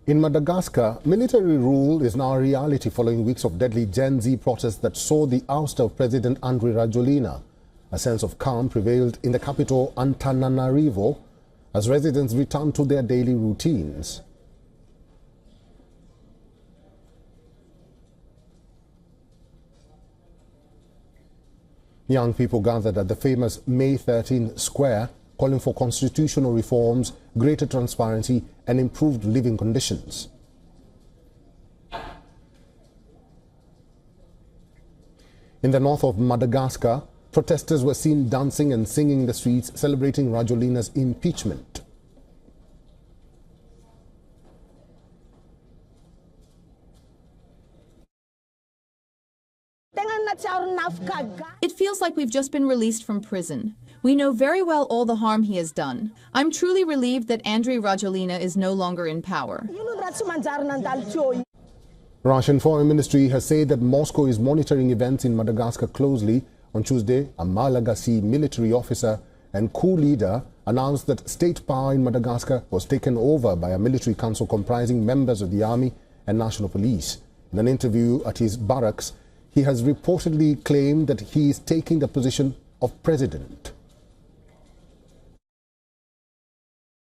In Madagascar, military rule is now a reality following weeks of deadly Gen Z protests that saw the ouster of President Rajoelina. A sense of calm prevailed in the capital Antananarivo as residents returned to their daily routines. Young people gathered at the famous May 13 square, calling for constitutional reforms, greater transparency, and improved living conditions. In the north of Madagascar, protesters were seen dancing and singing in the streets, celebrating Rajoelina's impeachment. It feels like we've just been released from prison. We know very well all the harm he has done. I'm truly relieved that Andry Rajoelina is no longer in power. Russian Foreign Ministry has said that Moscow is monitoring events in Madagascar closely. On Tuesday, a Malagasy military officer and coup leader announced that state power in Madagascar was taken over by a military council comprising members of the army and national police. In an interview at his barracks, he has reportedly claimed that he is taking the position of president.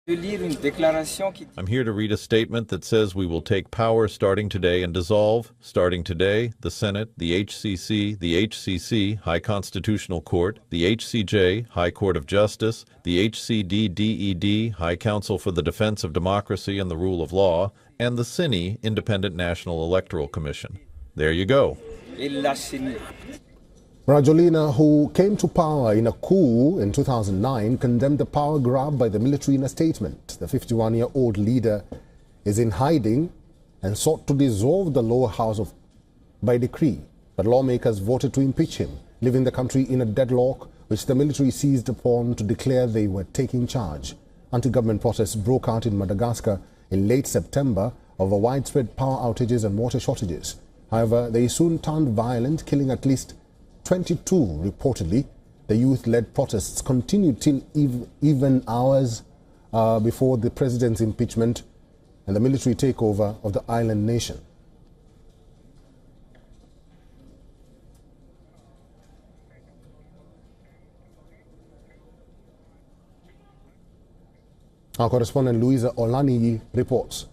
I'm here to read a statement that says we will take power starting today and dissolve, starting today, the Senate, the HCC, High Constitutional Court, the HCJ, High Court of Justice, the HCDDED, High Council for the Defense of Democracy and the Rule of Law, and the CINI, Independent National Electoral Commission. There you go. Rajoelina, who came to power in a coup in 2009, condemned the power grab by the military in a statement. The 51-year-old leader is in hiding and sought to dissolve the lower house by decree. But lawmakers voted to impeach him, leaving the country in a deadlock which the military seized upon to declare they were taking charge. Anti-government protests broke out in Madagascar in late September over widespread power outages and water shortages. However, they soon turned violent, killing at least 22 reportedly. The youth-led protests continued till even hours before the president's impeachment and the military takeover of the island nation. Our correspondent Louisa Olaniyi reports.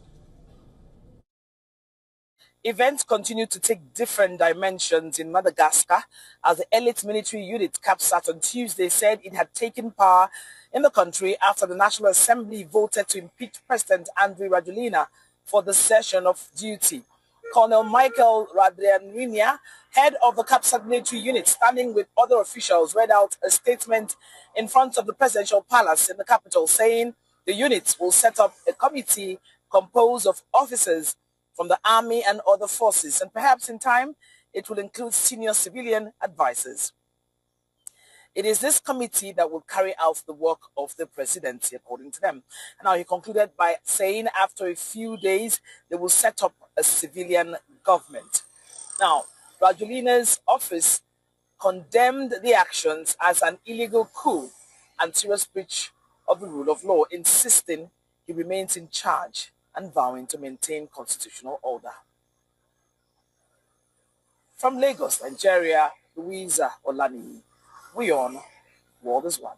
Events continue to take different dimensions in Madagascar as the elite military unit CAPSAT on Tuesday said it had taken power in the country after the National Assembly voted to impeach President Andry Rajoelina for the cessation of duty. Colonel Michael Rajoelina, head of the CAPSAT military unit, standing with other officials, read out a statement in front of the presidential palace in the capital saying the unit will set up a committee composed of officers from the army and other forces, and perhaps in time it will include senior civilian advisors. It is this committee that will carry out the work of the presidency, according to them. And now he concluded by saying after a few days they will set up a civilian government. Now, Rajoelina's office condemned the actions as an illegal coup and serious breach of the rule of law, insisting he remains in charge and vowing to maintain constitutional order. From Lagos, Nigeria, Louisa Olaniyi, WION World is One.